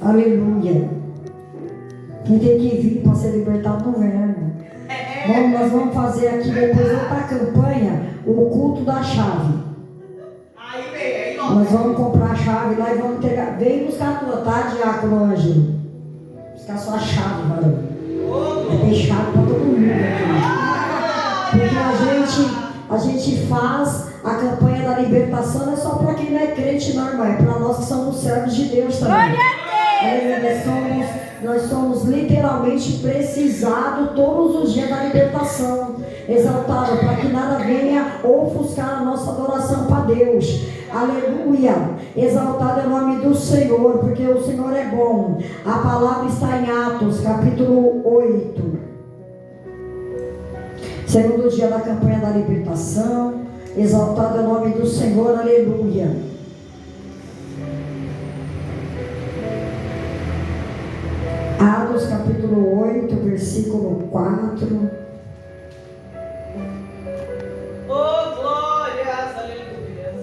Aleluia. Quem tem que vir para ser libertado não vem, né, irmão? Bom, nós vamos fazer aqui depois outra campanha, o culto da chave. Nós vamos comprar a chave lá e vamos entregar. Vem buscar a tua, tá, Diácono Ângelo? Buscar a sua chave, varão. Tem chave para todo mundo aqui. Porque a gente faz a campanha da libertação, não é só para quem não é crente, não, irmão. É para nós que somos servos de Deus também. Nós somos literalmente precisados todos os dias da libertação. Exaltado, para que nada venha ofuscar a nossa adoração para Deus. Aleluia. Exaltado é o nome do Senhor, porque o Senhor é bom. A palavra está em Atos, capítulo 8. Segundo dia da campanha da libertação. Exaltado é o nome do Senhor, aleluia. Atos capítulo 8, versículo 4. Oh, glórias, aleluia.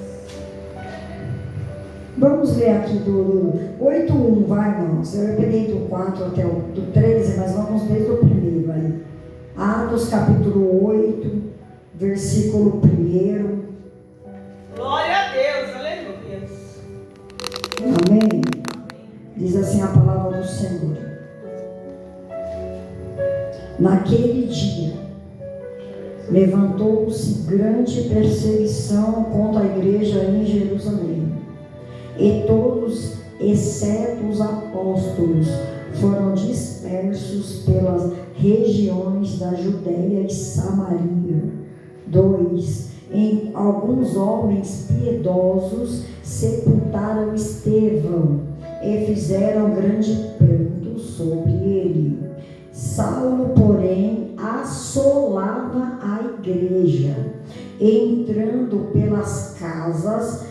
Vamos ler aqui do 8:1, vai, irmãos. Eu peguei do 4 até do 13, mas vamos desde o primeiro aí. Atos capítulo 8, versículo 1. Glória a Deus, aleluia. Amém? Diz assim a palavra do Senhor. Naquele dia, levantou-se grande perseguição contra a igreja em Jerusalém, e todos, exceto os apóstolos, foram dispersos pelas regiões da Judéia e Samaria. 2. Alguns homens piedosos sepultaram Estevão e fizeram grande pranto sobre ele. Saulo, porém, assolava a igreja, entrando pelas casas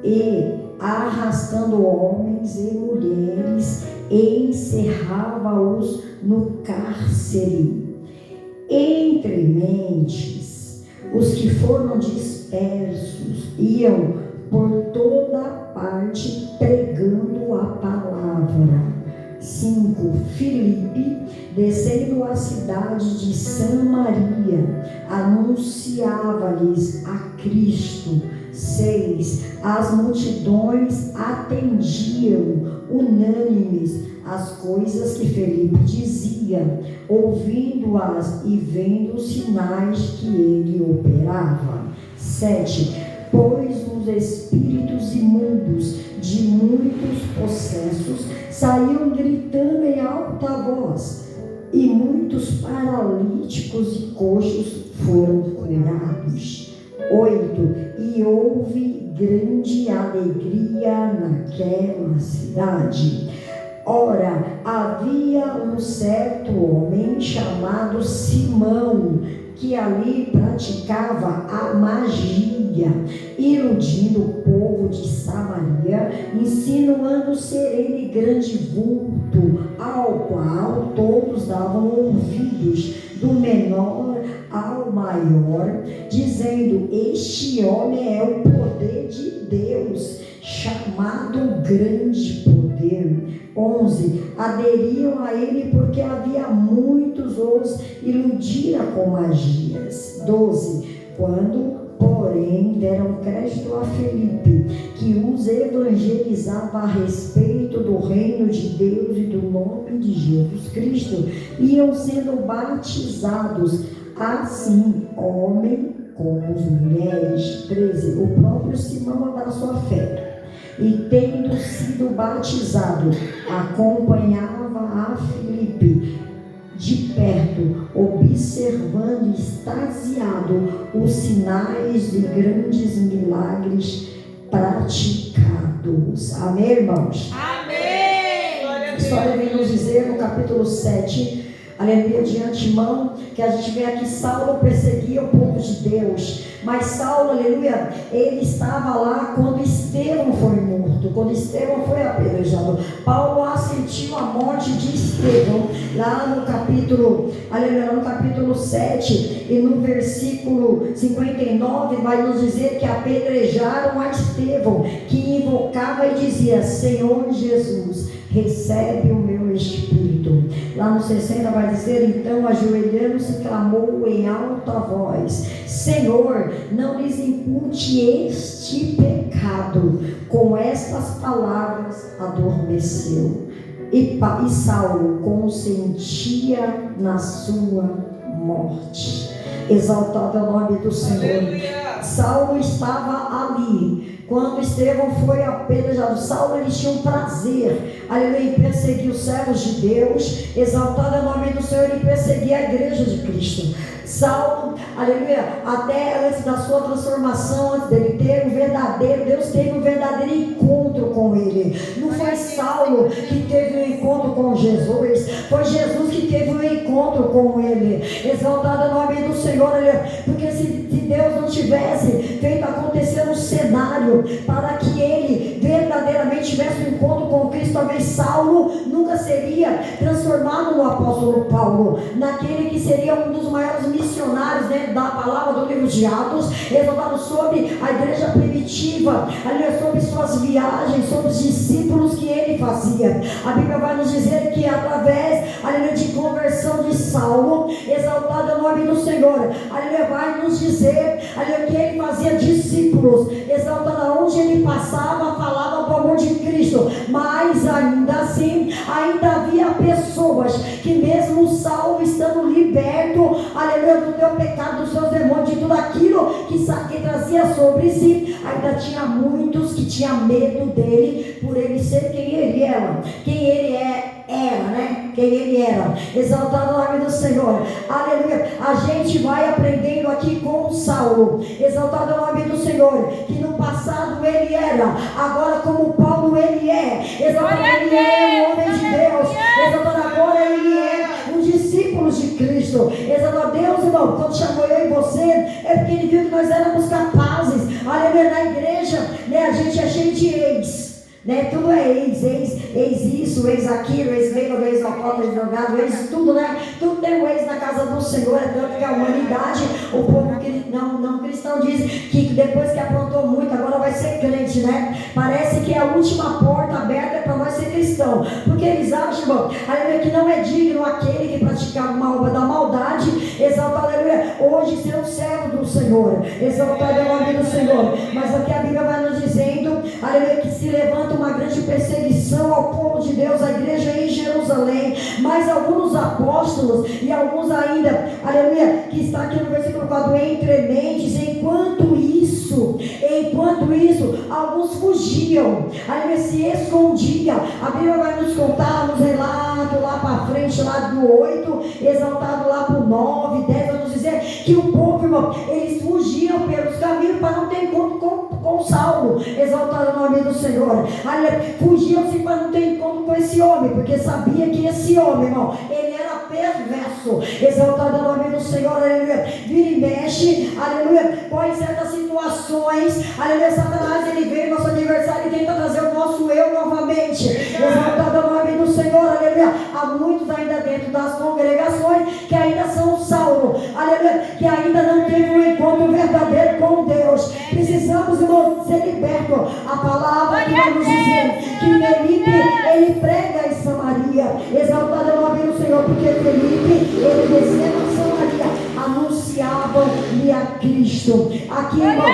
e arrastando homens e mulheres, e encerrava-os no cárcere. Entre mentes, os que foram dispersos iam por toda parte pregando a palavra. 5. Filipe, descendo a cidade de Samaria, anunciava-lhes a Cristo. 6. As multidões atendiam unânimes as coisas que Filipe dizia, ouvindo-as e vendo os sinais que ele operava. 7. Pois os espíritos imundos de muitos possessos saíam gritando em alta voz, e muitos paralíticos e coxos foram curados. 8. E houve grande alegria naquela cidade. Ora, havia um certo homem chamado Simão, que ali praticava a magia, iludindo o povo de Samaria, insinuando ser ele grande vulto, ao qual todos davam ouvidos, do menor ao maior, dizendo: este homem é o poder de Deus, chamado grande poder. 11. Aderiam a ele porque havia muitos os iludira com magias. 12. Quando, porém, deram crédito a Filipe, que os evangelizava a respeito do reino de Deus e do nome de Jesus Cristo, iam sendo batizados, assim, homem como mulheres. 13. O próprio Simão abraçou a fé, e tendo sido batizado, acompanhava a Filipe de perto, observando extasiado os sinais de grandes milagres praticados. Amém, irmãos? Amém! A história vem nos dizer no capítulo 7, aleluia, de antemão, que a gente vê aqui: Saulo perseguia o povo de Deus, mas Saulo, aleluia, ele estava lá quando Estevão foi morto, quando Estevão foi apedrejado. Paulo assentiu a morte de Estevão, lá no capítulo, aleluia, no capítulo 7, e no versículo 59, vai nos dizer que apedrejaram a Estevão, que invocava e dizia: Senhor Jesus, recebe o meu espírito. Lá no 60 vai dizer: então ajoelhando-se clamou em alta voz: Senhor, não lhes impute este pecado. Com estas palavras adormeceu. E Saulo consentia na sua morte. Exaltado é o nome do Senhor. Aleluia. Saulo estava ali quando Estevão foi apedrejado. Saulo, ele tinha um prazer, aleluia, em perseguir os servos de Deus. Exaltado é o nome do Senhor, e perseguir a igreja de Cristo. Saulo, aleluia, até antes da sua transformação, antes dele ter um verdadeiro, Deus teve um verdadeiro encontro com ele. Não foi Saulo que teve um encontro com Jesus, foi Jesus que teve um encontro com ele. Exaltado é o nome do Senhor, aleluia, porque se Deus não tivesse feito acontecer um cenário para que ele verdadeiramente tivesse um encontro com Cristo, talvez Saulo nunca seria transformado no apóstolo Paulo, naquele que seria um dos maiores missionários dentro da palavra do livro de Atos, exaltado sobre a igreja primitiva, ali sobre suas viagens, sobre os discípulos que ele fazia. A Bíblia vai nos dizer que através, aleluia, de conversão de Saulo, exaltado é o nome do Senhor, aleluia, vai nos dizer, aleluia, que ele fazia discípulos, exaltado aonde ele passava, falava do amor de Cristo, mas ainda assim, ainda havia pessoas que mesmo Saulo estando liberto, aleluia, do teu pecado, dos seus demônios, de tudo aquilo que trazia sobre si, ainda tinha muitos que tinham medo dele, por ele ser quem ele era, né? Quem ele era. Exaltado o nome do Senhor, aleluia. A gente vai aprendendo aqui com Saulo, exaltado o nome do Senhor, que no passado ele era, agora como Paulo ele é, exaltado, ele é um homem de Deus, exaltado, agora ele é um discípulo de Cristo. Exaltado a Deus, irmão, quando chamou eu e você, é porque ele viu que nós éramos capazes, aleluia. Na igreja, né, a gente é cheio de ex, né? Tudo é ex isso, ex aquilo, ex bêbado, ex alcoólatra, ex drogado, ex tudo, né? Tudo tem um ex na casa do Senhor. É tanto que a humanidade, o povo não cristão diz que depois que aprontou muito, agora vai ser crente, né? Parece que a última porta aberta é para nós ser cristão, porque eles acham, irmão, aleluia, que não é digno aquele que praticar uma obra da maldade. Exaltado, aleluia, hoje ser um servo do Senhor, exaltado é o nome do Senhor. Mas aqui a Bíblia vai nos dizendo, aleluia, que se levanta uma grande perseguição ao povo de Deus, a igreja em Jerusalém, mas alguns apóstolos e alguns ainda, aleluia, que está aqui no versículo 4, entre mentes, enquanto isso, alguns fugiam, aleluia, se escondiam. A Bíblia vai nos contar nos relatos lá para frente, lá do 8, exaltado lá para o 9, 10, vai nos dizer que o povo, irmão, eles fugiam pelos caminhos para não ter encontro com Saulo, exaltado o nome do Senhor, aleluia, fugiam-se para não ter encontro com esse homem, porque sabia que esse homem, irmão, ele era perverso, exaltado o nome do Senhor, aleluia. Vira e mexe, aleluia, põe certas situações, aleluia, Satanás, ele vem no nosso aniversário e tenta trazer o nosso eu novamente, exaltado o nome do Senhor, aleluia. Há muitos ainda dentro das congregações que ainda são Saulo, aleluia, que ainda não teve um encontro verdadeiro com Deus. Precisamos, irmão, ser libertos. A palavra que vai nos dizer que Felipe, ele prega em Samaria, exaltado o nome do Senhor, porque Felipe, ele desceu a Samaria, anunciavam-lhe a Cristo. Aqui, irmão,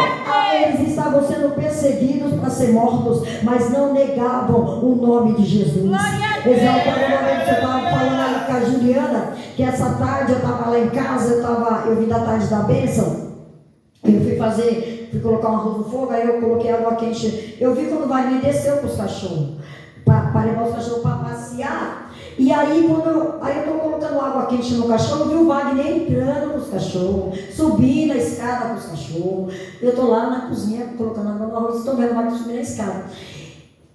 eles estavam sendo perseguidos para ser mortos, mas não negavam o nome de Jesus. Exaltado o nome. Você estava falando ali com a Juliana, que essa tarde eu estava lá em casa, eu vim da tarde da bênção, eu fui colocar um arroz no fogo, aí eu coloquei água quente. Eu vi quando o Wagner desceu com os cachorros, para levar os cachorros para passear. E aí, eu estou colocando água quente no cachorro, eu vi o Wagner entrando com os cachorros, subindo a escada com os cachorros. Eu estou lá na cozinha colocando água no arroz, estou vendo o Wagner subir na escada.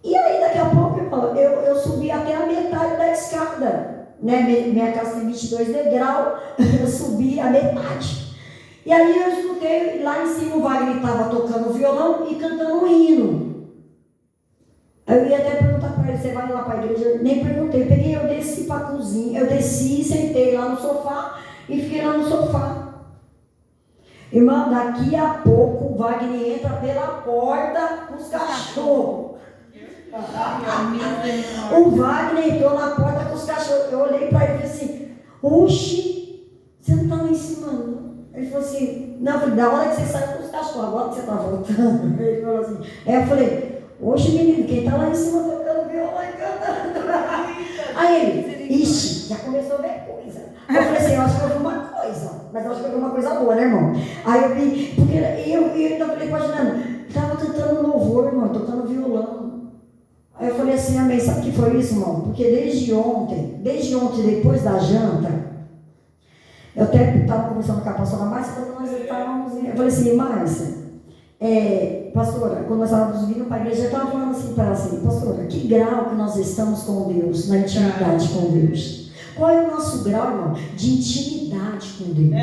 E aí, daqui a pouco, eu subi até a metade da escada, né? Minha casa tem 22 degraus, eu subi a metade. E aí eu escutei, lá em cima o Wagner estava tocando violão e cantando um hino. Eu ia até perguntar para ele, você vai lá para a igreja? Nem perguntei, eu desci para a cozinha, eu desci, sentei lá no sofá e fiquei lá no sofá. Irmão, daqui a pouco o Wagner entra pela porta com os cachorros. O Wagner entrou na porta com os cachorros. Eu olhei para ele e falei assim: oxi, você não está lá em cima, não? Ele falou assim: não, da hora que você saiu com os cachorros, agora que você está voltando. Ele falou assim. Aí eu falei: oxe, menino, quem está lá em cima tocando violão e cantando? Aí ele: ixi, já começou a ver coisa. Eu falei assim: eu acho que eu vi uma coisa, mas eu acho que eu vi uma coisa boa, né, irmão? Aí eu vi, porque eu ainda falei com a Juliana, estava cantando louvor, irmão, tocando violão. Aí eu falei assim: amém, sabe o que foi isso, irmão? Porque desde ontem, depois da janta, eu até estava conversando com a pastora Márcia, quando nós estávamos, eu falei assim: Márcia, pastora, quando nós estávamos vindo para a igreja, eu estava falando assim para ela assim: pastora, que grau que nós estamos com Deus, na intimidade com Deus? Qual é o nosso grau, irmão, de intimidade com Deus?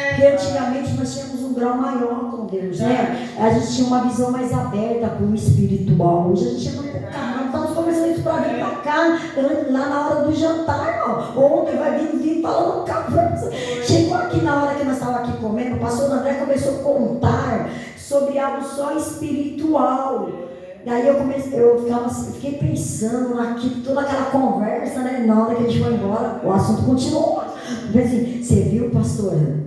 Porque antigamente nós tínhamos um grau maior com Deus, né? A gente tinha uma visão mais aberta para o espiritual. Hoje a gente chega um pouco, estamos começando isso para vir para cá, lá na hora do jantar, irmão. Ontem vai vir falando conversa. Chegou aqui na hora que nós estávamos aqui comendo, o pastor André começou a contar sobre algo só espiritual. Daí eu fiquei pensando naquilo, toda aquela conversa, né? Na hora que a gente foi embora, o assunto continuou. Eu falei assim: você viu, pastora?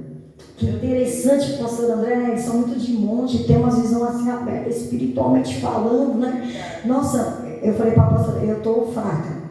Que interessante que o pastor André, né? Eles são muito de monte, tem umas visões assim abertas, espiritualmente falando, né? Nossa, eu falei para a pastora: eu estou fraca.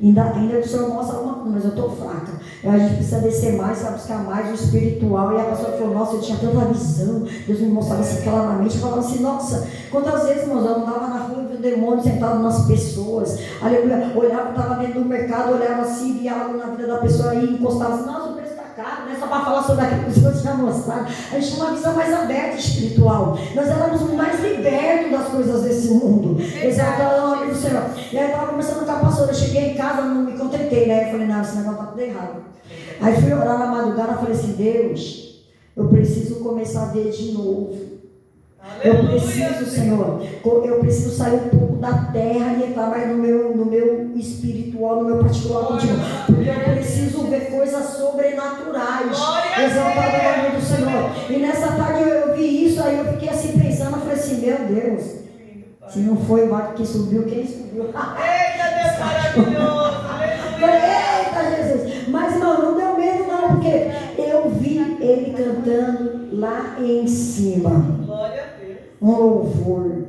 Ainda o Senhor mostra alguma coisa, mas eu estou fraca. A gente precisa descer mais, para buscar mais o espiritual. E a pastora falou: nossa, eu tinha tanta visão. Deus me mostrava assim claramente. Eu falava assim: nossa, quantas vezes, irmãos, eu andava na rua e vi o demônio sentado nas pessoas. Aleluia. Olhava, estava dentro do mercado, olhava assim, via algo na vida da pessoa e encostava assim: nossa, o preço está caro, né? Só para falar sobre aquilo que o Senhor tinha mostrado. A gente tinha uma visão mais aberta espiritual. Nós éramos mais libertos das coisas desse mundo. Exaltado o nome do Senhor. E aí eu estava conversando com a pastora. Eu cheguei em casa, não me contentei, né? Eu falei: não, esse negócio está tudo errado. Aí fui orar na madrugada e falei assim: Deus, eu preciso começar a ver de novo. Eu preciso, Senhor, eu preciso sair um pouco da terra e entrar mais no meu espiritual, no meu particular contigo. Porque eu preciso ver coisas sobrenaturais. Exaltado o nome do Senhor. E nessa tarde eu vi isso, aí eu fiquei assim pensando, eu falei assim: meu Deus, se não foi o barco que subiu, quem subiu? Eita, Deus maravilhoso, aleluia. Eita, Jesus. Mas não deu medo não, porque eu vi ele cantando lá em cima. Glória a Deus. Um louvor.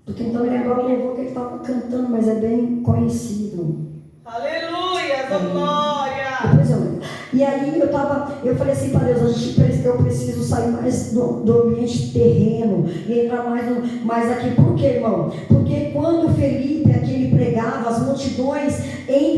Tô tentando lembrar o louvor que ele estava cantando, mas é bem conhecido. Aleluia, glória. Depois eu lembro. E aí eu falei assim para Deus: eu preciso sair mais do ambiente terreno e entrar mais aqui. Por quê, irmão? Porque quando Felipe aqui ele pregava, as multidões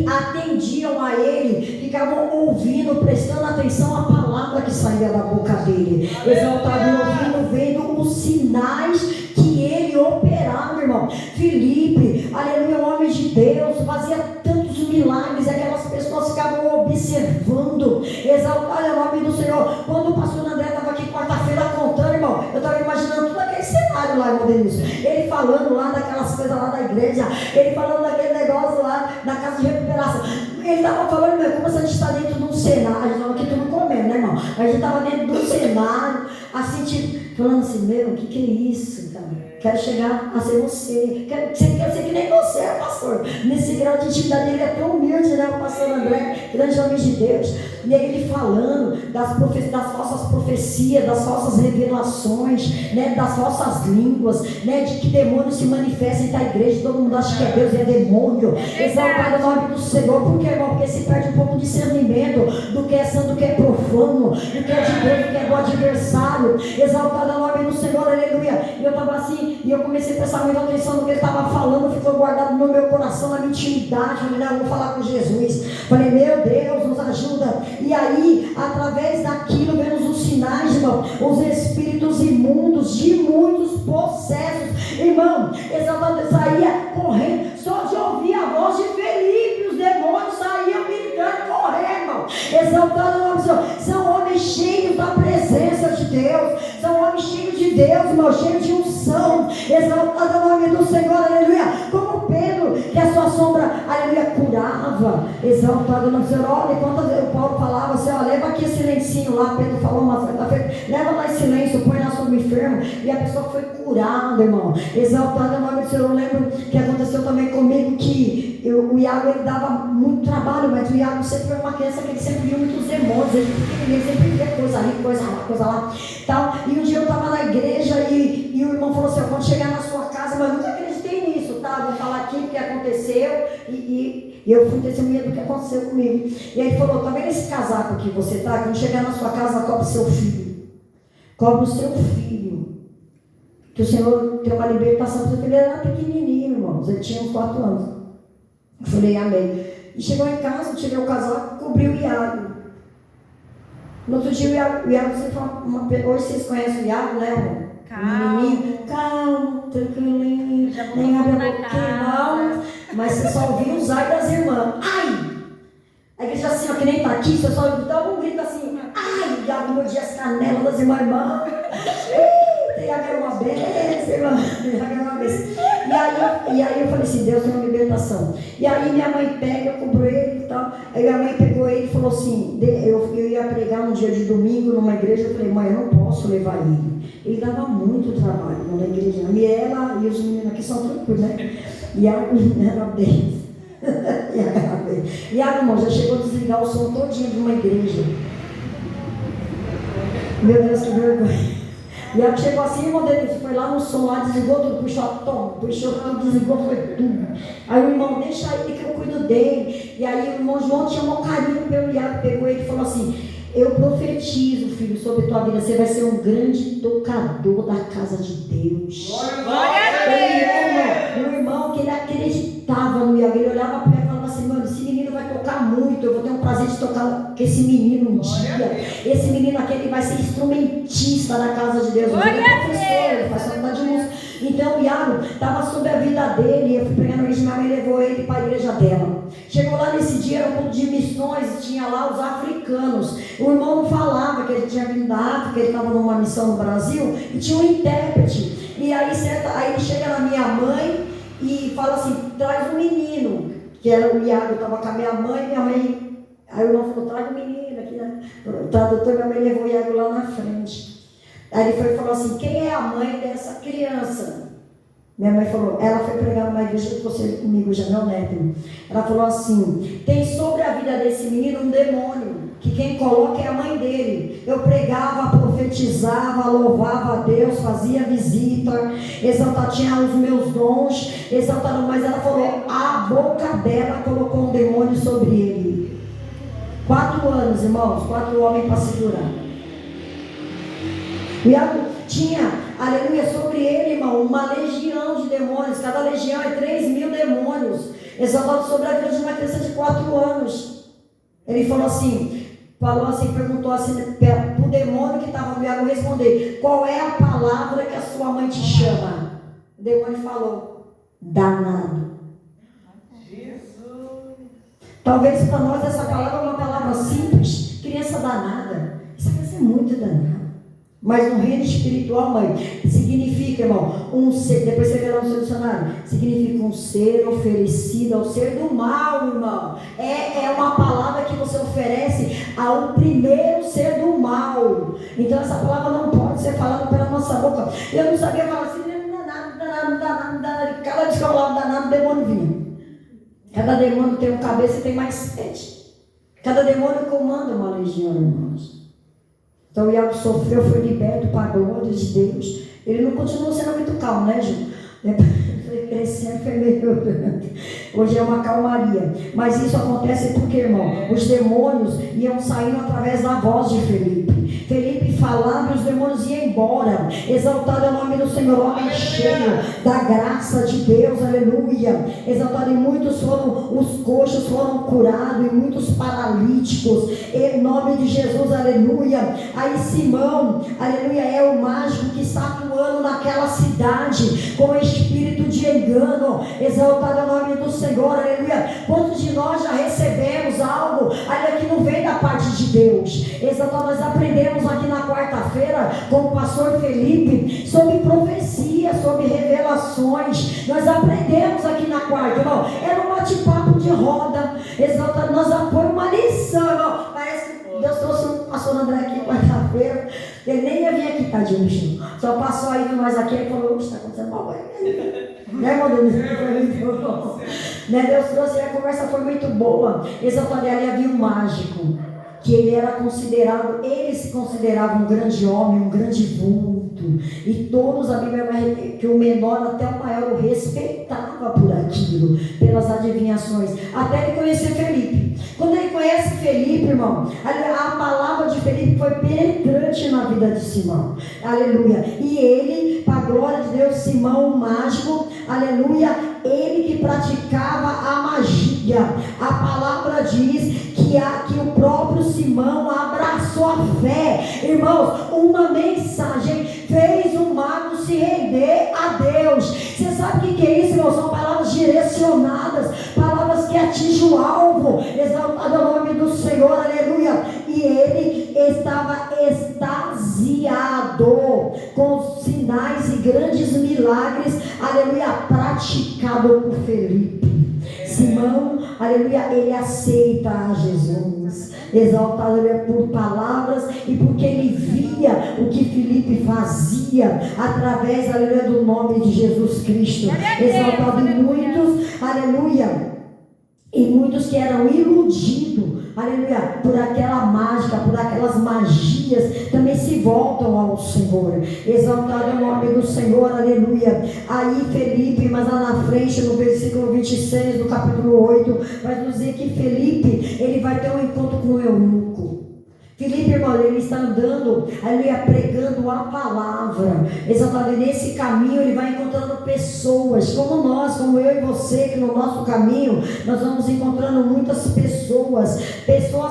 atendiam a ele, ficavam ouvindo, prestando atenção à palavra que saía da boca dele. Exaltado, ouvindo, vendo os sinais que ele operava, irmão. Felipe, aleluia, homem de Deus, fazia tantos milagres, aquelas pessoas ficavam observando. Exaltado o nome do Senhor. Quando o pastor André estava aqui quarta-feira contando, irmão, eu estava imaginando todo aquele cenário lá, irmão Denilson. Ele falando lá daquelas coisas lá da igreja, ele falando daquele negócio lá da casa de recuperação. Ele estava falando, irmão, como se a gente está dentro de um cenário. A gente estava aqui tudo comendo, né, irmão? A gente estava dentro de um cenário, assim, tipo, falando assim: meu, o que é isso, cara? Quero chegar a ser você. Quero ser que nem você, pastor. Nesse grau de intimidade, ele é tão humilde, né? O pastor André, grande homem de Deus. E aí ele falando das falsas profecias, das falsas revelações, né? Das falsas línguas, né? De que demônio se manifesta entre a igreja. Todo mundo acha que é Deus e é demônio. Exaltado o nome do Senhor. Por quê, irmão? Porque se perde um pouco de discernimento do que é santo, do que é profano, do que é de Deus, do que é do adversário. Exaltado o nome do Senhor, aleluia. E eu estava assim, e eu comecei a prestar muita atenção no que ele estava falando, ficou guardado no meu coração, na minha intimidade. Eu falei: não, eu vou falar com Jesus. Falei: meu Deus, nos ajuda. E aí, através daquilo, vemos os sinais, irmão, os espíritos imundos de muitos possessos, irmão, exaltado, saía correndo, só de ouvir a voz de Felipe, os demônios saíam gritando, correndo, irmão. Exaltado o nome do Senhor. São homens cheios da presença de Deus, são homens cheios de Deus, irmão, cheios de unção. Exaltado o nome do Senhor, aleluia. Como Pedro, que a sua sombra, aleluia, aleluia, curava, exaltado no Senhor. Olha, quantas vezes o Paulo falava assim, ó, leva aqui esse lencinho lá, Pedro falou uma certa-feira, leva lá esse lenço, põe lá sobre o enfermo, e a pessoa foi curada, irmão, exaltado no nome do Senhor. Eu lembro que aconteceu também comigo, que o Iago, ele dava muito trabalho, mas o Iago sempre foi uma criança que ele sempre viu muitos demônios, ele sempre via coisa ali, coisa lá, tal. E um dia eu estava na igreja e o irmão falou assim, ó, quando chegar na sua casa, mas eu nunca acreditei nisso, tá? Vou falar aqui o que aconteceu, e eu fui testemunha do que aconteceu comigo. E aí ele falou, tá vendo esse casaco que você tá? Quando chegar na sua casa, cobre seu filho. Cobre o seu filho. Que o Senhor tem uma libertação. Porque ele era pequenininho, irmãos. Ele tinha uns 4 anos. Eu falei, amém. E chegou em casa, eu tirei o casaco, cobri o Iago. No outro dia, o Iago sempre falou, hoje vocês conhecem o Iago, né, irmão? Calmo, tranquilinho, nem abre a boquinha, não. Mas você só ouviu os ai das irmãs. Ai! A igreja assim, ó, que nem tá aqui, você só dá um grito assim, ai! E Iago mordia as canelas das irmãs, irmão. Iago era uma benção, irmão. Iago era uma benção. E aí eu falei assim, Deus tem uma libertação. E aí minha mãe pega, eu cubro ele e tal. Aí minha mãe pegou ele e falou assim, eu ia pregar um dia de domingo numa igreja. Eu falei, mãe, eu não posso levar ele. Ele dava muito trabalho na igreja. A Miela e os meninos aqui são tranquilos, né? Iago era bem. Iago, irmão, já chegou a desligar o som todinho de uma igreja. Meu Deus, que vergonha. Iago chegou assim, irmão dele, foi lá no som, lá, desligou tudo, puxou tudo, desligou, foi tudo. Aí o irmão, deixa ele que eu cuido dele. E aí o irmão João tinha um carinho pelo Iago, pegou ele e falou assim, eu profetizo, filho, sobre a tua vida, você vai ser um grande tocador da casa de Deus. Meu irmão, que ele acreditava no Iago, ele olhava para ele e falava assim, mano, esse menino vai tocar muito, eu vou ter um prazer de tocar com esse menino um dia. Esse menino aqui, ele vai ser instrumentista na casa de Deus. Ele é professor, ele faz faculdade de música. Então o Iago estava sobre a vida dele, eu fui pregar na igreja, minha mãe levou ele para a igreja dela. Chegou lá nesse dia, era um culto de missões, tinha lá os africanos. O irmão não falava que ele tinha vindo da África, ele estava numa missão no Brasil, e tinha um intérprete. E aí ele chega na minha mãe e fala assim, traz um menino, que era o Iago, estava com a minha mãe, aí o irmão falou, traz um menino aqui, né? O tradutor, minha mãe levou o Iago lá na frente. Aí ele foi e falou assim, quem é a mãe dessa criança? Minha mãe falou, ela foi pregar numa igreja que você comigo já, meu neto. Ela falou assim, tem sobre a vida desse menino um demônio, que quem coloca é a mãe dele. Eu pregava, profetizava, louvava a Deus, fazia visita, exaltava, tinha os meus dons, exaltava, mas ela falou, a boca dela colocou um demônio sobre ele. 4 anos, irmãos, 4 homens para segurar. Iago tinha, aleluia, sobre ele, irmão, uma legião de demônios. Cada legião é 3.000 demônios. Exaltado sobre a vida de uma criança de 4 anos. Ele falou assim, perguntou assim para o demônio que estava no Iago responder, qual é a palavra que a sua mãe te chama? O demônio falou, danado. Jesus. Talvez para nós essa palavra é uma palavra simples, criança danada. Essa criança é muito danada. Mas no reino espiritual, mãe, significa, irmão, um ser, depois você vê lá no seu dicionário, significa um ser oferecido ao ser do mal, irmão. É uma palavra que você oferece ao primeiro ser do mal. Então essa palavra não pode ser falada pela nossa boca. Eu não sabia falar assim, danado. Cada vez que eu falava danado, o demônio vinha. Cada demônio tem um cabeça e tem mais 7. Cada demônio comanda uma legião, irmãos. Então o Iago sofreu, foi liberto para a glória de Deus. Ele não continuou sendo muito calmo, né, Ju? Foi crescendo, foi melhorando. Hoje é uma calmaria. Mas isso acontece porque, irmão, os demônios iam saindo através da voz de Felipe. Felipe falava e os demônios iam embora. Exaltado é o nome do Senhor, homem cheio da graça de Deus, aleluia. Exaltado, e muitos foram, os coxos foram curados, e muitos paralíticos, em nome de Jesus, aleluia. Aí Simão, aleluia, é o mágico que está atuando naquela cidade com o espírito de engano. Exaltado é o nome do Senhor, aleluia. Quantos de nós já recebemos algo ainda que não vem da parte de Deus? Exaltado, nós aprendemos aqui na quarta-feira com o pastor Felipe sobre profecia, sobre revelações. Nós aprendemos aqui na quarta, irmão. Era um bate-papo de roda, exaltado. Nós já foi uma lição, irmão. Parece que Deus trouxe um pastor André aqui quarta-feira. Ele nem ia vir aqui, tadinho, bichinho. Só passou aí com nós aqui e falou: está acontecendo mal, né, irmão Denise? Foi muito bom. Né, Deus trouxe e a conversa foi muito boa. Exaltado, ali havia um mágico, que ele era considerado, ele se considerava um grande homem, um grande vulto, e todos, a Bíblia vai que o menor até o maior o respeitava por aquilo, pelas adivinhações, até ele conhecer Felipe. Quando ele conhece Felipe, irmão, a palavra de Felipe foi penetrante na vida de Simão, aleluia, e ele, para a glória de Deus, Simão, o mágico, aleluia, ele que praticava a magia, a palavra diz que o próprio Simão abraçou a fé. Irmãos, uma mensagem fez o mago se render a Deus. Você sabe o que é isso, irmãos? São palavras direcionadas, palavras que atingem o alvo. Exaltado o nome do Senhor, aleluia. E ele estava extasiado com sinais e grandes milagres, aleluia, praticado por Felipe. Simão, aleluia, ele aceita a Jesus, exaltado, aleluia, por palavras e porque ele via o que Felipe fazia através, aleluia, do nome de Jesus Cristo, exaltado. E muitos, aleluia, e muitos que eram iludidos, aleluia, por aquela mágica, por aquelas magias, também se voltam ao Senhor. Exaltado é o nome do Senhor, aleluia. Aí Felipe, mas lá na frente, no versículo 26 do capítulo 8, vai nos dizer que Felipe, ele vai ter um encontro com o eunuco. Felipe, irmão, ele está andando, aleluia, pregando a palavra, exaltado, e nesse caminho ele vai encontrando pessoas, como nós, como eu e você, que no nosso caminho, nós vamos encontrando muitas pessoas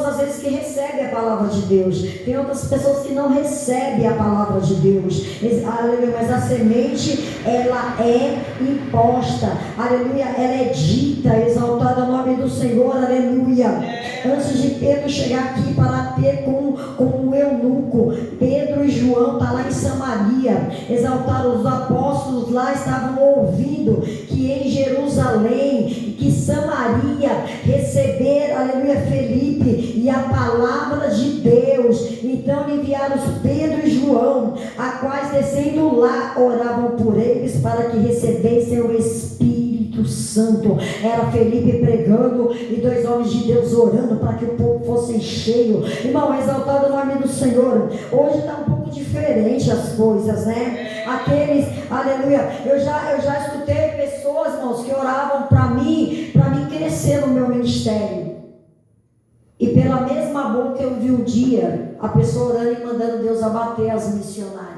às vezes que recebem a palavra de Deus, tem outras pessoas que não recebem a palavra de Deus, aleluia, mas a semente, ela é imposta, aleluia, ela é dita, exaltado o nome do Senhor, aleluia. Antes de Pedro chegar aqui para ter com o eunuco, Pedro e João estão lá em Samaria, exaltaram, os apóstolos lá estavam ouvindo que em Jerusalém, que Samaria receberam, aleluia, Felipe e a palavra de Deus. Então enviaram Pedro e João, a quais descendo lá oravam por eles para que recebessem o Espírito Santo. Era Felipe pregando e dois homens de Deus orando para que o povo fosse cheio. Irmão, exaltado o nome do Senhor. Hoje está um pouco diferente as coisas, né? Aqueles, aleluia, eu já escutei pessoas, irmãos, que oravam para mim crescer no meu ministério. E pela mesma boca eu vi um dia a pessoa orando e mandando Deus abater as missionárias.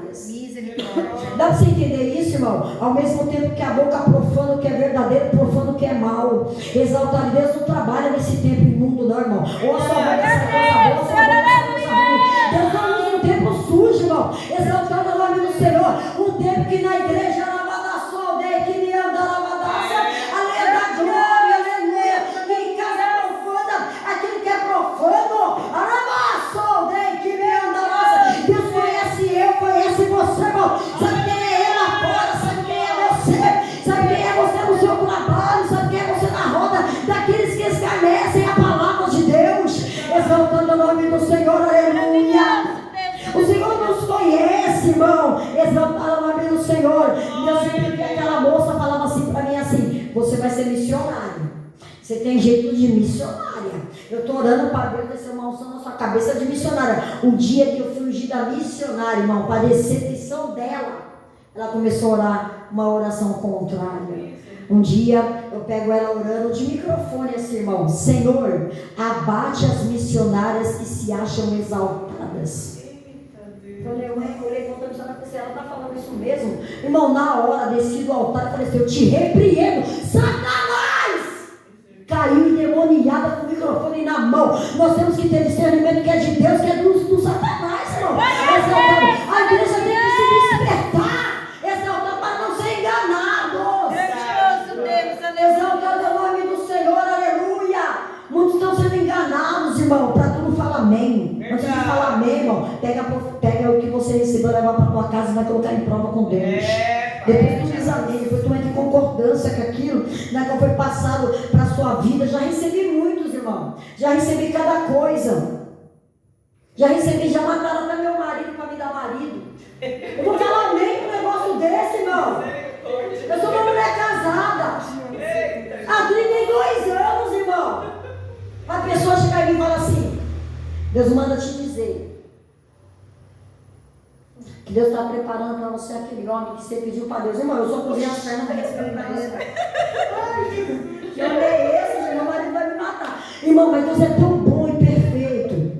Dá para você entender isso, irmão? Ao mesmo tempo que a boca profana o que é verdadeiro, profana o que é mal. Exaltar Deus não trabalha nesse tempo imundo, não, irmão. Ou a sua boca sai coisa boa, ou a sua boca sai coisa ruim. Deus não usa um tempo sujo, irmão. Exaltando o nome do Senhor. Um tempo que na igreja lavada a sua aldeia, que me anda lavadaça. Aleluia da glória, aleluia. E em casa é profana, aquilo que é profano. Alava a sua aldeia, que me anda lavadaça. Deus conhece eu, conhece você, irmão. Sabe quem é ele lá fora, sabe quem é você, sabe quem é você no seu trabalho, sabe quem é você na roda daqueles que escarnecem a palavra de Deus, exaltando o nome do Senhor, aleluia. O Senhor nos conhece, irmão, exaltando o nome do Senhor. E eu sempre vi aquela moça falava assim para mim assim: você vai ser missionária, você tem jeito de missionária. Eu estou orando para Deus descer uma unção na sua cabeça de missionária. O dia que eu fui ungida missionária, irmão, para descer a missão dela, ela começou a orar uma oração contrária. Um dia eu pego ela orando de microfone assim, irmão: Senhor, abate as missionárias que se acham exaltadas. Eu olhei voltando para você, ela está falando isso mesmo? Irmão, na hora, desci do altar e falei assim: eu te repreendo, Satanás! Caiu endemoniada com o microfone na mão. Nós temos que ter discernimento que é de Deus, que é do Satanás, irmão. Exaltando. A igreja tem que se despertar, exaltando para não ser enganado. Exaltando o nome do Senhor, aleluia. Muitos estão sendo enganados, irmão. Para tu não falar amém. Antes de falar amém, irmão, pega o que você recebeu, leva para tua casa e vai colocar em prova com Deus. Depois tu diz amém, depois tu entra em concordância com aquilo, né, que foi passado para a sua vida. Já recebi muitos, irmão. Já recebi cada coisa. Já mataram até meu marido para me dar marido. Eu vou falar nem um negócio desse, irmão. Eu sou uma mulher casada. Há 32 anos, irmão. A pessoa chega em mim e fala assim: Deus manda te dizer que Deus está preparando para você aquele homem que você pediu para Deus. Irmão, eu só cruzei as pernas para receber para ele. Ai, Jesus, que homem é esse? Meu marido vai me matar. Irmão, mas Deus é tão bom e perfeito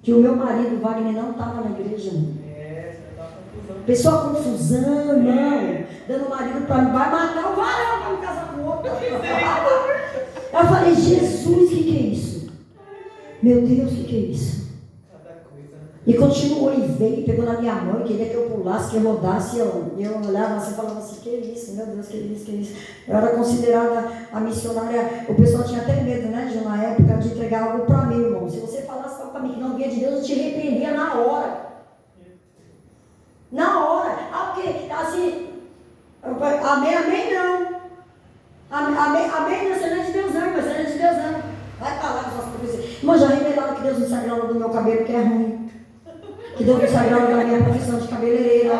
que o meu marido, Wagner, não estava na igreja. Pessoa confusão, irmão. Dando marido para mim, vai matar o varão para me casar com outro. Eu falei: Jesus, o que é isso? Meu Deus, o que é isso? E continuou e veio, pegou na minha mão e queria que eu pulasse, que eu rodasse. Eu olhava assim e falava assim: que isso, meu Deus, que isso. Eu era considerada a missionária. O pessoal tinha até medo, né, de na época, de entregar algo para mim, irmão. Se você falasse algo para mim que não vinha de Deus, eu te repreendia na hora. Na hora. Ah, porque assim, amém não. Amém não, você não é de Deus não, mas você não é de Deus não. Vai falar com suas coisas. Irmão, já revelaram que Deus não sabe nada do meu cabelo, que é ruim. Que Deus não sabe nada da minha profissão de cabeleireira.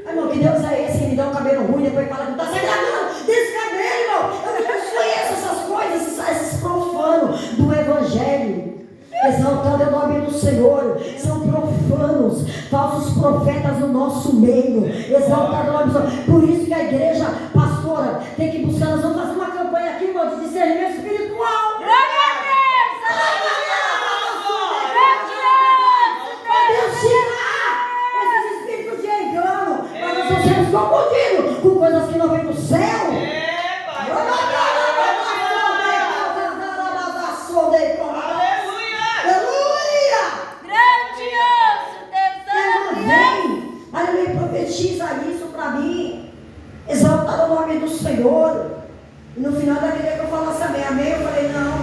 Irmão, que Deus é esse que me dá um cabelo ruim e depois fala que não está sagradando desse cabelo, irmão. Eu não conheço essas coisas, esses profanos do Evangelho. Exaltado é o nome do Senhor. São profanos, falsos profetas no nosso meio. Exaltado é o nome do Senhor. Por isso que a igreja, pastora, tem que buscar. Nós vamos fazer uma campanha aqui, irmão, de discernimento espiritual. Deus tirar esses espíritos de engano, mas nós não sermos confundidos com coisas que não vêm do céu. Aleluia, profetiza isso para mim. Exaltar o nome do Senhor. E no final da vida que eu falasse amém. Amém, eu falei não.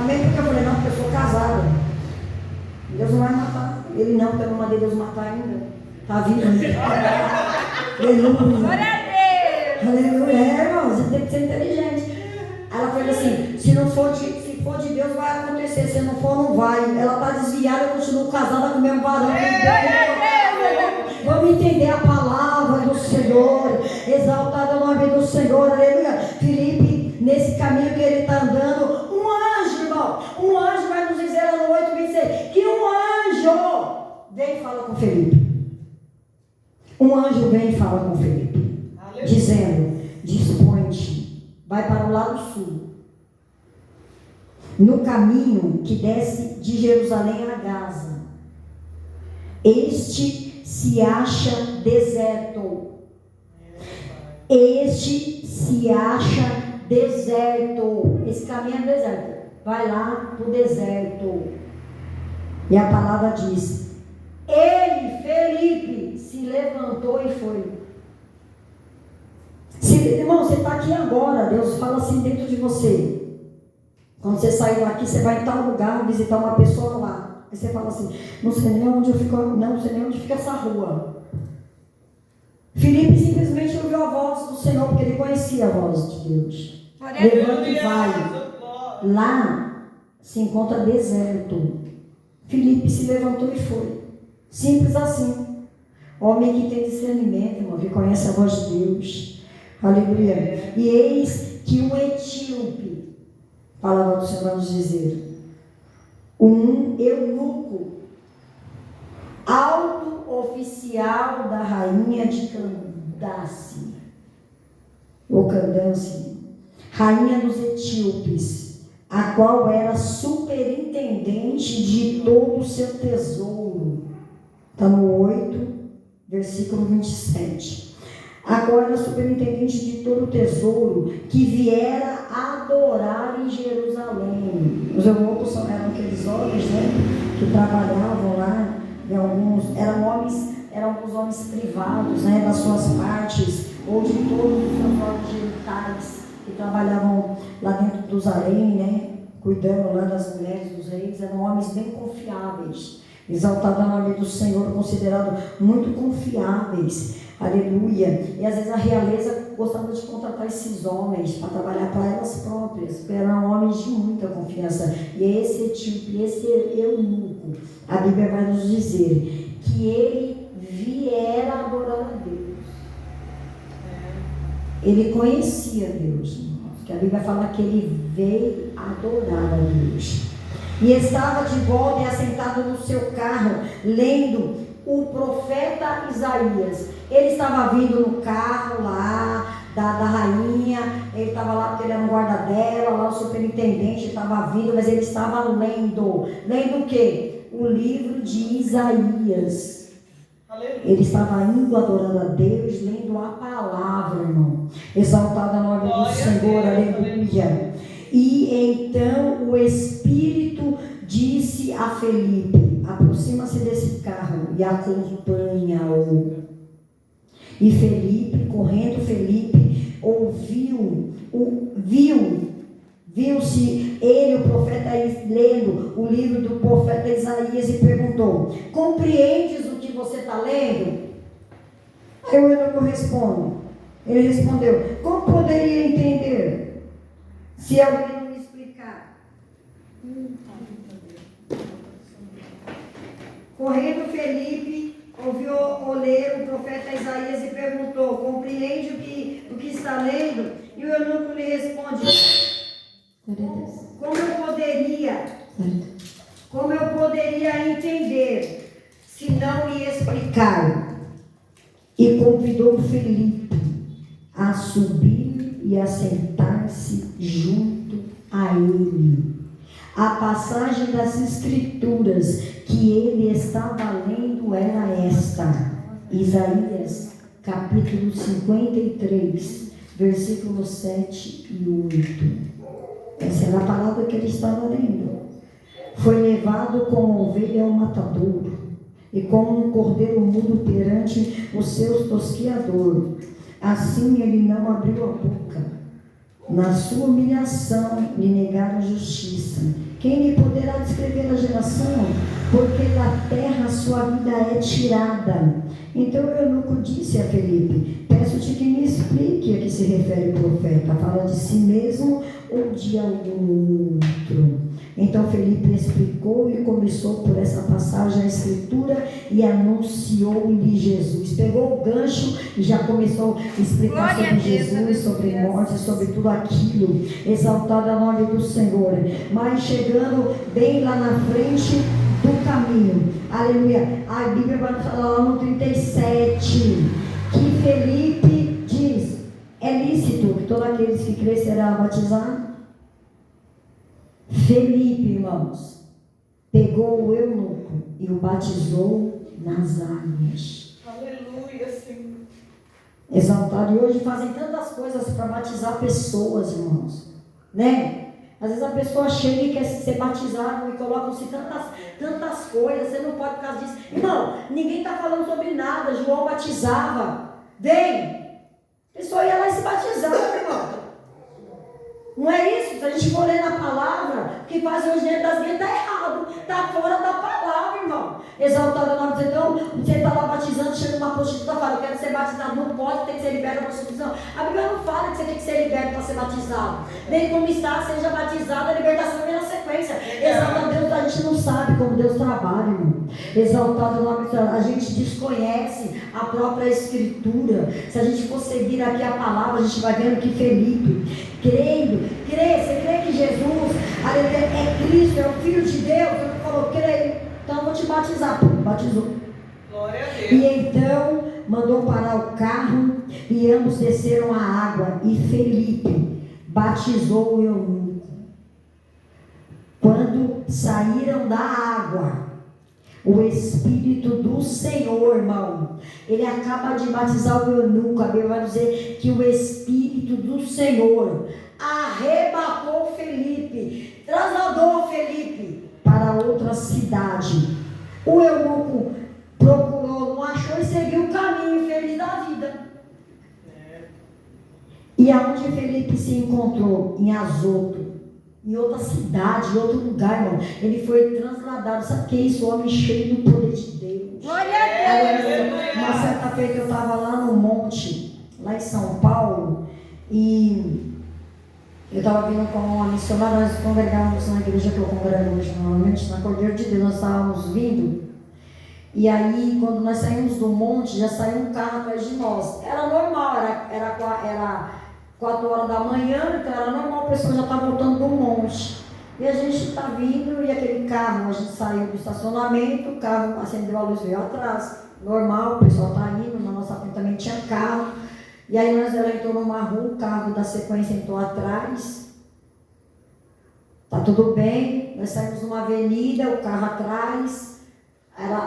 Amém, porque eu falei não, porque eu sou casada. Deus não vai matar. Ele não, porque eu não mandei Deus matar ainda. Está vivo ainda. Aleluia. Glória a Deus. Aleluia, irmão, você tem que ser inteligente. Ela falou assim: se for de Deus, vai acontecer. Se não for, não vai. Ela está desviada, eu continuo casada com o mesmo varão. Vamos entender a palavra do Senhor. Exaltado é o nome do Senhor. Aleluia. Filipe, nesse caminho que ele está andando, um anjo, irmão, um anjo vai nos dizer lá no 8:26 que um anjo vem e fala com Filipe. Um anjo vem e fala com Filipe, dizendo: dispõe-te, vai para o lado sul, no caminho que desce de Jerusalém a Gaza. Este se acha deserto. Este se acha deserto. Esse caminho é deserto. Vai lá para o deserto. E a palavra diz: ele, Felipe, se levantou e foi. Irmão, você está aqui agora. Deus fala assim dentro de você. Quando você saiu daqui, você vai em tal lugar visitar uma pessoa lá. Aí você fala assim: não sei nem onde eu fico, não sei nem onde fica essa rua. Filipe simplesmente ouviu a voz do Senhor, porque ele conhecia a voz de Deus. Levanta e vai. Lá se encontra deserto. Filipe se levantou e foi. Simples assim. Homem que tem discernimento, irmão, que conhece a voz de Deus. Aleluia. E eis que um etíope, palavra do Senhor vai nos dizer, um eunuco, alto oficial da rainha de Candace, ou Candace, rainha dos etíopes, a qual era superintendente de todo o seu tesouro. Está no 8, versículo 27. Agora, superintendente de todo o tesouro, que viera adorar em Jerusalém. Os eunucos eram aqueles homens, né, que trabalhavam lá, eram alguns homens privados, né, das suas partes, ou de todos os seus órgãos genitais, que trabalhavam lá dentro dos harém, né, cuidando lá das mulheres dos reis. Eram homens bem confiáveis. Exaltado é o nome do Senhor, considerado muito confiáveis. Aleluia. E às vezes a realeza gostavam de contratar esses homens para trabalhar para elas próprias, porque eram homens de muita confiança. E esse etíope, esse eunuco, a Bíblia vai nos dizer que ele viera adorar a Deus. Ele conhecia Deus, irmãos, que a Bíblia fala que ele veio adorar a Deus. E estava de volta e assentado no seu carro, lendo o profeta Isaías. Ele estava vindo no carro lá da rainha, ele estava lá porque ele era um guarda dela, lá o superintendente estava vindo, mas ele estava lendo o quê? O livro de Isaías. Aleluia. Ele estava indo adorar a Deus, lendo a palavra, irmão. Exaltado a nome do Senhor, aleluia. E então o Espírito disse a Felipe: aproxima-se desse carro e acompanha-o. E Felipe, correndo, viu-se ele, o profeta, lendo o livro do profeta Isaías, e perguntou: compreendes o que você está lendo? Aí o eunuco responde. Ele respondeu: como poderia entender se alguém não me explicar? Correndo, Felipe ouviu ler o profeta Isaías e perguntou: compreende o que está lendo? E o eunuco lhe responde: como eu poderia entender se não lhe explicar? E convidou Felipe a subir e a sentar-se junto a ele. A passagem das Escrituras que ele estava lendo era esta: Isaías, capítulo 53, versículos 7 e 8. Essa era a palavra que ele estava lendo. Foi levado como ovelha ao matadouro, e como um cordeiro mudo perante o seu tosquiador. Assim ele não abriu a boca. Na sua humilhação lhe negaram justiça. Quem lhe poderá descrever a geração? Porque da terra sua vida é tirada. Então o eunuco disse a Felipe: peço-te que me explique a que se refere o profeta. Fala de si mesmo ou de algum outro? Então Felipe explicou e começou por essa passagem a Escritura e anunciou-lhe Jesus. Pegou o gancho e já começou a explicar sobre Jesus, sobre morte, sobre tudo aquilo. Exaltado a nome do Senhor. Mas chegando bem lá na frente do caminho, aleluia, a Bíblia vai falar lá no 37 que Felipe diz: é lícito que todos aqueles que crêem serão batizados? Felipe, irmãos, pegou o eunuco e o batizou nas águas. Aleluia, Senhor. Exaltado. E hoje fazem tantas coisas para batizar pessoas, irmãos, né? Às vezes a pessoa chega e quer ser batizado e colocam-se tantas coisas. Você não pode por causa disso. Irmão, ninguém está falando sobre nada. João batizava. Vem! A pessoa ia lá e se batizava, irmão. Não é isso? Se a gente for ler na palavra, o que fazem hoje dentro das igrejas está errado. Está fora da palavra, irmão. Exaltado o nome de Deus. Então, você está lá batizando, chega uma prostituta e fala: eu quero ser batizado. Não pode, tem que ser liberto da prostituição. A Bíblia não fala que você tem que ser liberto para ser batizado. Bem como está, seja batizado, a libertação vem na sequência. Exaltado a Deus, a gente não sabe como Deus trabalha, irmão. Exaltado o nome de Deus. A gente desconhece a própria Escritura. Se a gente for seguir aqui a palavra, a gente vai vendo que Felipe, você crê que Jesus é Cristo, é o Filho de Deus? Ele falou: creio, então eu vou te batizar. Batizou. Glória a Deus. E então mandou parar o carro e ambos desceram a água, e Felipe batizou o eunuco. Quando saíram da água, o Espírito do Senhor, irmão, ele acaba de batizar o eunuco. A Bíblia vai dizer que o Espírito do Senhor arrebatou Felipe, trasladou Felipe para outra cidade. O eunuco procurou, não achou e seguiu o caminho feliz da vida. E aonde Felipe se encontrou? Em Azoto, em outra cidade, em outro lugar, irmão. Ele foi transladado. Sabe o que é isso? O homem cheio do poder de Deus. Glória a Deus. Uma certa feita eu estava lá no monte, lá em São Paulo, e eu estava vindo com uma missionária, nós congregávamos na igreja que eu congrego hoje, normalmente, na Cordeiro de Deus, nós estávamos vindo, e aí, quando nós saímos do monte, já saiu um carro atrás de nós. Era normal, era 4 horas da manhã, então era normal, a pessoa já está voltando do monte. E a gente está vindo, e aquele carro, a gente saiu do estacionamento, o carro acendeu a luz, veio atrás. Normal, o pessoal está indo, na nossa frente também tinha carro. E aí ela entrou numa rua, o carro da sequência entrou atrás. Tá tudo bem, nós saímos numa avenida, o carro atrás.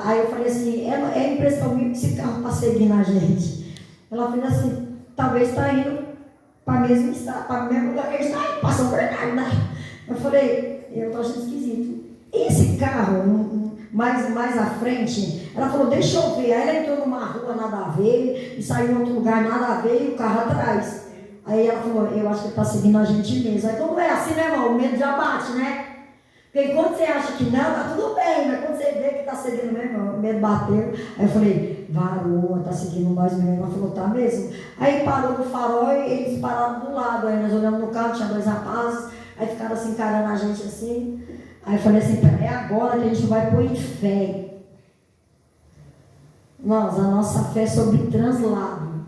Aí eu falei assim, é impressão minha que esse carro está seguindo a gente. Ela fez assim, talvez está indo para o mesmo lugar que ele está indo, para São Bernardo, né? Eu falei, eu estou achando esquisito. E esse carro, mais à frente, ela falou, deixa eu ver. Aí ela entrou numa rua nada a ver, e saiu em outro lugar nada a ver, e o carro atrás. Aí ela falou, eu acho que ele está seguindo a gente mesmo. Aí quando é assim, né, irmão, o medo já bate, né? Porque quando você acha que não, tá tudo bem, mas quando você vê que está seguindo mesmo, o medo bateu. Aí eu falei, varou, está seguindo nós mesmo. Ela falou, tá mesmo. Aí parou no farol e eles pararam do lado. Aí nós olhamos no carro, tinha 2 rapazes, aí ficaram assim, encarando a gente assim. Aí eu falei assim, é agora que a gente vai pôr em fé. Irmãos, a nossa fé é sobre translado.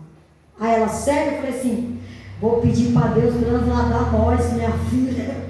Aí ela, sério? Eu falei assim, vou pedir para Deus transladar nós, minha filha.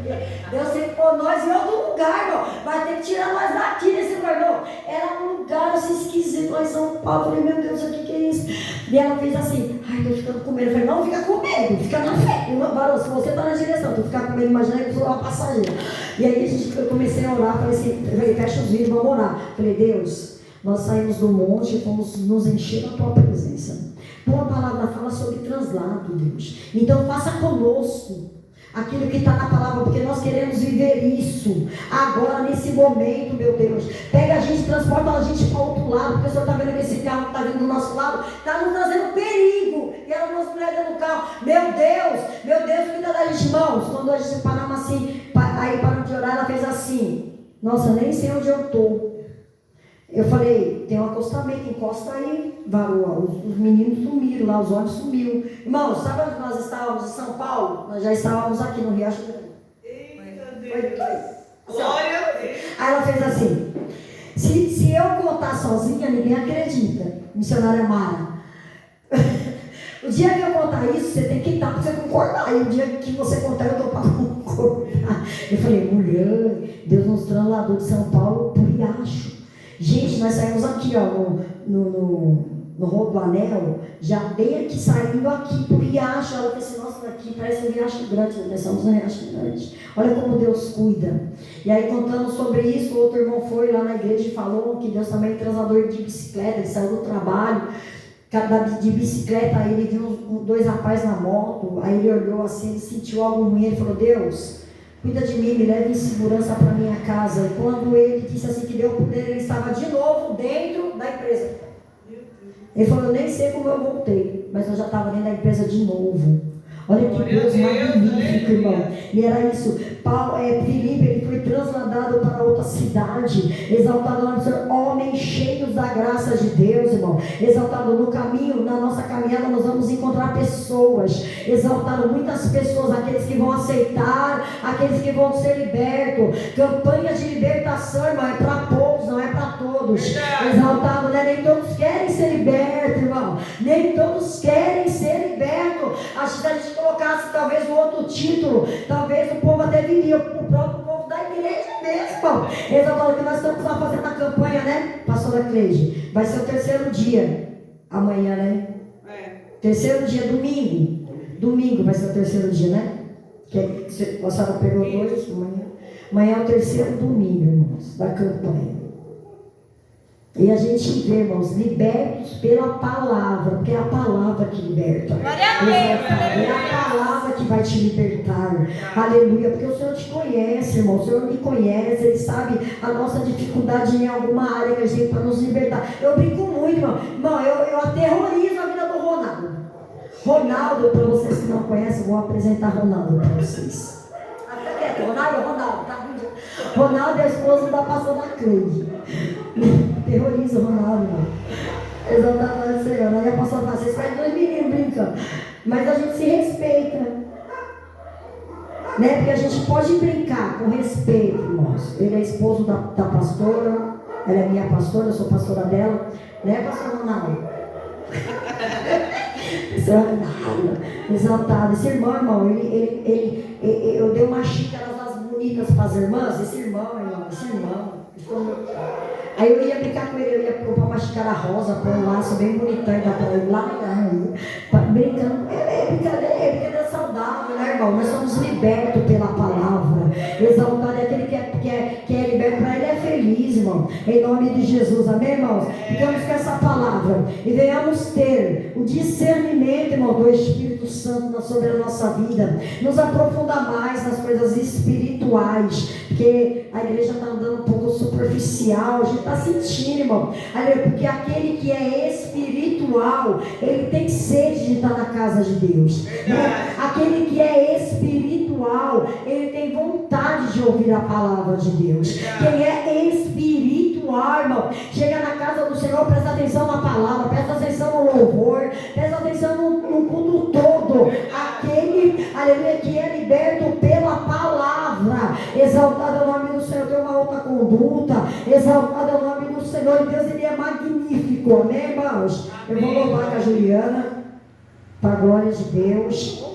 Deus tem que pôr nós em outro lugar, irmão. Vai ter que tirar nós daqui desse lugar, irmão. Era um lugar assim esquisito lá em São Paulo. Eu falei, meu Deus, o que é isso? E ela fez assim, ai, tô ficando com medo. Eu falei, não, fica com medo, fica na fé. Varão, se você tá na direção, tu ficar com medo, imagina que eu sou uma passageira. E aí eu comecei a orar, falei assim, fecha os vidros, vamos orar. Falei, Deus, nós saímos do monte e fomos nos encher da tua presença. Tua palavra fala sobre translado, Deus. Então faça conosco aquilo que está na palavra, porque nós queremos viver isso agora, nesse momento, meu Deus. Pega a gente, transporta a gente para o outro lado, porque o Senhor está vendo que esse carro que está vindo do nosso lado está nos trazendo perigo, e ela nos prega no carro. Meu Deus, cuida da gente, irmãos. Quando a gente paramos assim, aí paramos de orar, ela fez assim, nossa, nem sei onde eu estou. Eu falei, tem um acostamento, encosta aí, varou. Os meninos sumiram lá, os homens sumiram. Irmãos, sabe onde nós estávamos? Em São Paulo? Nós já estávamos aqui no Riacho Grande. Eita Deus! Glória a Deus! Aí ela fez assim, se eu contar sozinha, ninguém acredita, missionária Mara. O dia que eu contar isso, você tem que estar para você concordar. E o dia que você contar, eu estou para concordar. Eu falei, mulher, Deus nos trasladou de São Paulo para o Riacho. Gente, nós saímos aqui, ó, no Rodoanel, já bem aqui, saindo aqui pro Riacho. Ela falou assim, nossa, aqui parece um Riacho Grande, nós somos um Riacho Grande. Olha como Deus cuida. E aí, contando sobre isso, o outro irmão foi lá na igreja e falou que Deus também é transador de bicicleta, ele saiu do trabalho, de bicicleta, aí ele viu 2 rapazes na moto, aí ele olhou assim, ele sentiu algo ruim, ele falou, Deus, cuida de mim, me leve em segurança para minha casa. E quando ele disse assim que deu poder, ele estava de novo dentro da empresa. Ele falou, eu nem sei como eu voltei, mas eu já estava dentro da empresa de novo. Olha que Deus magnífico, irmão. E era isso. Filipe, ele foi transladado para outra cidade. Exaltado lá no Senhor. Homens cheios da graça de Deus, irmão. Exaltado no caminho, na nossa caminhada, nós vamos encontrar pessoas. Exaltado muitas pessoas, aqueles que vão aceitar, aqueles que vão ser libertos. Campanha de libertação, irmão, é para poucos, não é para todos. Exaltado, né? Nem todos querem ser libertos, irmão. Nem todos querem ser libertos. Se a gente colocasse talvez um outro título, talvez o povo até viria, o próprio povo da igreja mesmo, irmão. Exaltado que nós estamos lá fazendo a campanha, né, pastora Cleide? Vai ser o 3º dia, amanhã, né? 3º dia, domingo. Domingo vai ser o 3º dia, né? Que a senhora pegou 2 amanhã. Amanhã é o 3º domingo, irmãos, da campanha. E a gente vê, irmãos, libertos pela palavra, porque é a palavra que liberta. É a palavra que vai te libertar. Aleluia, porque o Senhor te conhece, irmão. O Senhor me conhece, Ele sabe a nossa dificuldade em alguma área que a gente tem para nos libertar. Eu brinco muito, irmão. Irmão, eu aterrorizo a vida do Ronaldo. Ronaldo, para vocês que não conhecem, eu vou apresentar Ronaldo para vocês. Ronaldo, tá ruim. Ronaldo é a esposa da pastora Cleide. Terroriza o Ronaldo, irmão. Exatamente. semana. Aí a pastora fala, vocês fazem 2 meninos brincando. Mas a gente se respeita. Né? Porque a gente pode brincar com respeito, irmãos. Ele é esposo da pastora, ela é minha pastora, eu sou pastora dela. Né, pastora Ronaldo? Exaltado. Esse irmão, eu dei uma xícara das bonitas para as irmãs. Esse irmão. Aí eu ia brincar com ele, eu ia comprar uma xícara rosa, pôr um laço bem bonitão, e dar para ele lá, brincando. É brincadeira saudável, né, irmão? Nós somos libertos pela palavra. Exaltado é aquele que é liberto, para ele é feliz, irmão. Em nome de Jesus, amém, irmãos? Ficamos com essa palavra e venhamos ter o discernimento, irmão, do Espírito Santo sobre a nossa vida. Nos aprofundar mais nas coisas espirituais, porque a igreja está andando um pouco superficial, a gente está sentindo, irmão. Porque aquele que é espiritual, ele tem sede de estar na casa de Deus, né? Aquele que é espiritual, ele tem vontade de ouvir a palavra de Deus. Quem é espiritual, irmão, chega na casa do Senhor, presta atenção na palavra, presta atenção no louvor, presta atenção no culto todo. Aquele, aleluia, que é liberto pela palavra. Exaltado é o nome do Senhor, tem uma outra conduta. Exaltado é o nome do Senhor, e Deus, ele é magnífico, amém, irmãos? Eu vou louvar com a Juliana, para a glória de Deus.